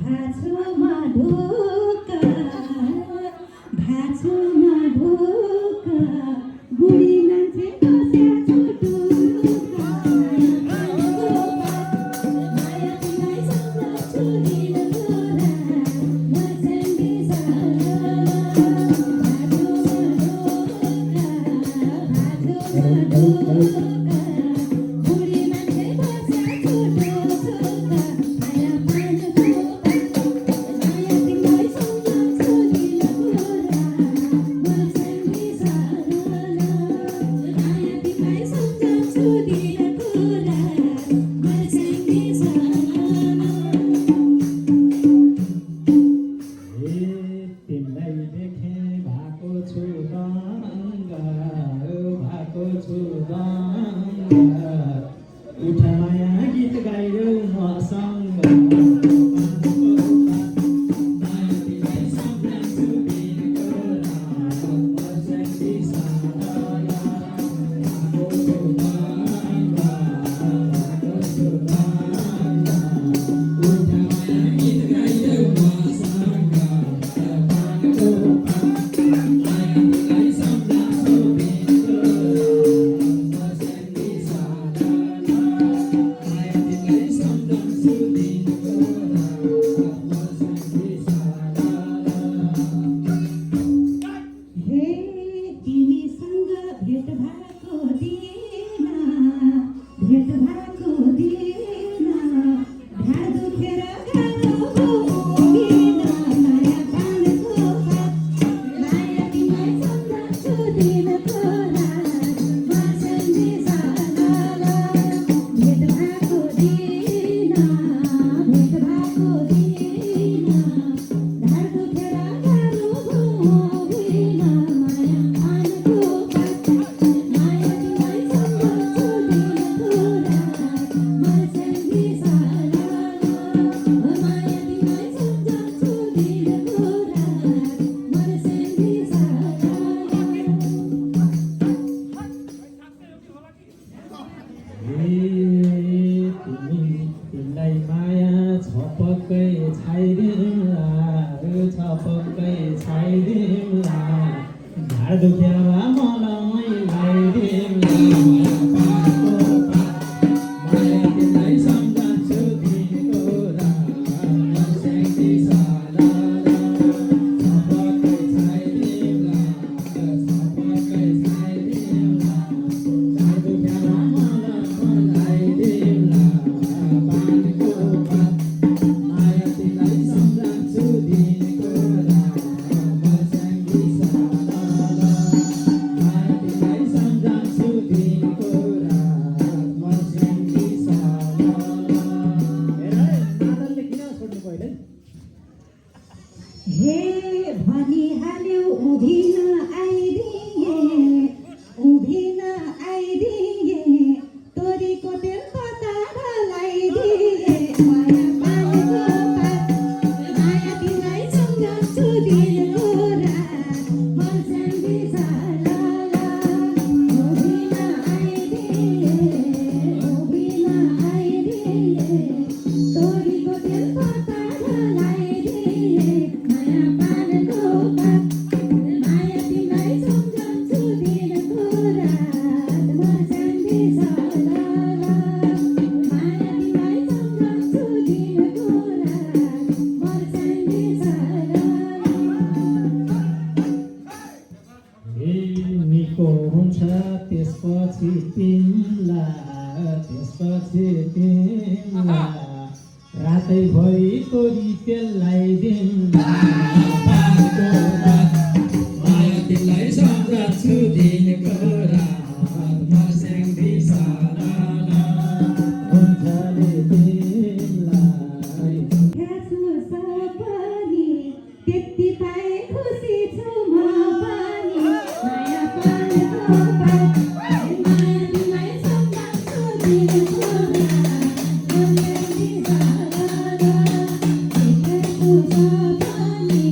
भाँचोमा ढोका भाँचोमा ढोका बुढी मान्छे बस्या छुटुका माया तिमीलाई सम्झन्छु दिन कुरा मर्छेन्डी साला भाँचोमा ढोका बुढी मान्छे बस्या छुटुका माया पानको माया तिमीलाई सम्झन्छु दिन कुरा मर्छेन्डी साला माया तिमीलाई सम्झन्छु दिन कुरा मर्छेन्डी साला तिमीलाई देखे भएको छु दङ्ग उठ माया गीत गाइदेऊ मसँग माया तिमीलाई सम्झन्छु दिन कुरा मर्छेन्डी साला भएको छु दङ्ग उठ माया गीत गाइदेऊ मसँग हे तिमीसँग भेट भएको दिन ढाड दुखेर गाह्रो भोगिन माया पानको माया तिमीलाई सम्झन्छु दिन कुरा मर्छेन्डी साला भेट भएको दिन ढाड दुखेर गाह्रो भोगिन माया पानको माया तिमीलाई सम्झन्छु दिन कुरा मर्छेन्डी साला माया तिमीलाई सम्झन्छु दिन कुरा मर्छेन्डी साला तिमीलाई माया छ पक्कै छाइदिउँला ढाड दुख्यावा मलाई लगाइदिउँला माया तिमीलाई सम्झन्छु दिन कुरा मर्छेन्डी साला छ पक्कै छाइदिउँला ढाड दुख्यावा मलाई लगाइदिउँला पानीको पात माया तिमीलाई सम्झन्छु दिन कुरा मर्छेन्डी साला माया तिमीलाई सम्झन्छु दिन कुरा मर्छेन्डी साला मादलले किन छोड्नु पहिले हे भनिहाल्यो उभिन आइदिए तोरीको तेल पतार लगाइदिए माया पानको पात माया तिमीलाई सम्झन्छु दिन कुरा मर्छेन्डी साला उभिन आइदिए तोरीको तेल पतार लगाइदिए माया पानको पात माया तिमीलाई सम्झन्छु दिन कुरा मर्छेन्डी साला माया तिमीलाई सम्झन्छु दिन कुरा मर्छेन्डी साला निको हुन्छ त्यसपछि तिमीलाई रातैभरि तोरी तेल लगाइदिउँला पानीको पात माया तिमीलाई सम्झन्छु दिन कुरा मर्छेन्डी साला हुन्छले तिमीलाई छु सपनी त्यति पाए खुसी छु म पनि माया पानको पात माया तिमीलाई सम्झन्छु दिन कुरा मर्छेन्डी साला छु सपनी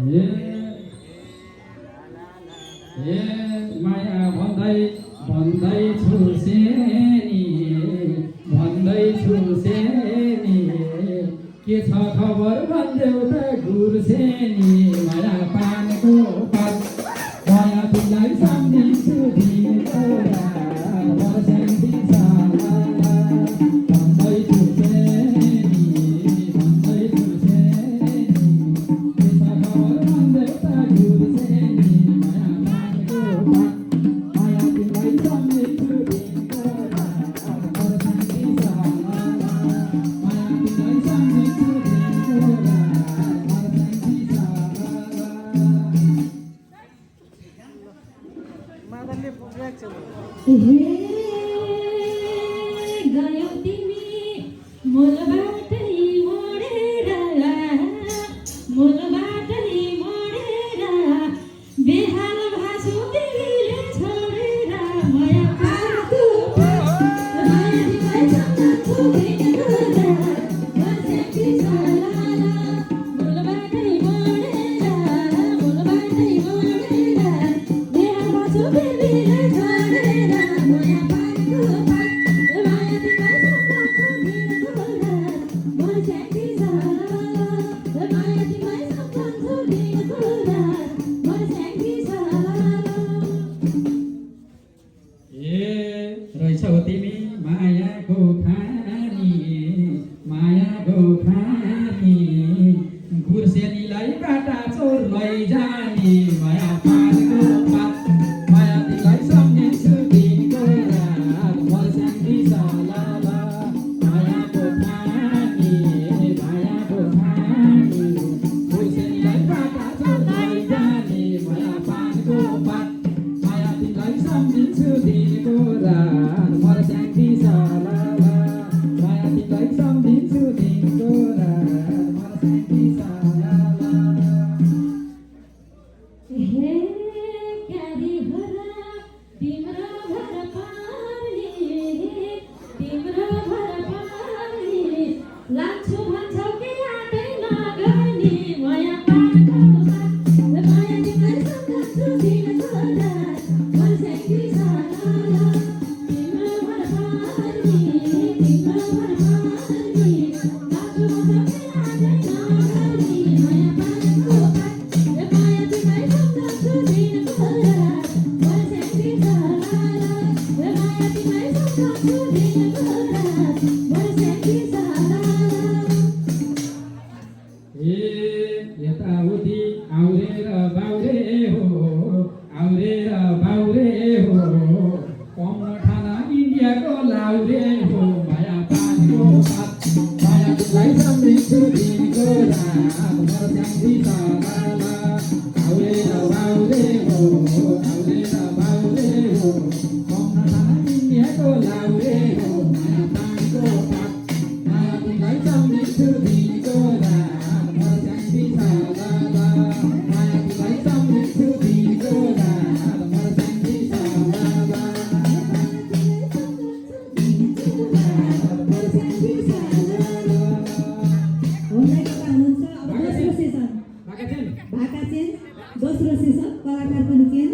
ए माया भन्दैछु सेनी के छ खबर भन्देऊ त गुर्सेनी माया पानको पात माया तिमीलाई सम्झिन्छु दिनको वर्षेनी साला भन्दैछु सेनी के छ खबर भन्देऊ त गुर्सेनी माया पानको पात माया तिमीलाई सम्झिन्छु दिनको वर्षेनी साला माया तिमीलाई सम्झिन्छु गयो तिमी मूलबाटै मोडेर बेहाल भाषो तिमीले छोडेर माया पाएको माया तिमीलाई सम्झन्छु दिनको वर्षेनी साला मूलबाटै मोडेर बेहाल भाषो तिमीले छोडेर माया पाएको माया तिमीलाई सम्झन्छु दिनको वर्षेनी साला माया तिमीलाई सम्झन्छु दिनको वर्षेनी साला ए रहेछौ तिमी मायाको खानी गुर्सेनीलाई बाटा चोर लैजाने माया पानको पात माया तिमीलाई सम्झिन्छु दिनको रात वर्षेनी साला मायाको खानी गुर्सेनीलाई बाटा चोर लैजाने माया पानको पात माया तिमीलाई सम्झिन्छु दिनको रात वर्षेनी साला माया तिमीलाई सम्झिन्छु दिनको रात वर्षेनी साला हे क्यारी भरा तिम्रो भर पार्ने लान्छु भन्छौ कि यादै नगर्ने माया पाएको माया तिमीलाई सम्झन्छु दिनको रात वर्षेनी साला तिम्रो भर पार्ने लान्छु भन्छौ कि यादै नगर्ने माया पाएको माया तिमीलाई सम्झन्छु दिनको रात वर्षेनी साला माया तिमीलाई सम्झन्छु दिनको रात वर्षेनी साला ए यताउति आउरेर बाउरे हो कम्न ठाना इन्डियाको लाउरे हो माया पानको पात माया तिमीलाई सम्झिन्छु दिनको रात वर्षेनी साला आउरेर बाउरे हो कम्न ठाना इन्डियाको लाउरे हो माया पानको पात माया तिमीलाई सम्झिन्छु दिनको रात वर्षेनी साला माया तिमीलाई सम्झिन्छु दिनको रात वर्षेनी साला वर्षेनी साला हुँदैको काम हुन्छ अब दोस्रो सेसन भाका चेन्ज दोस्रो सेसन कलाकार पनि चेन्ज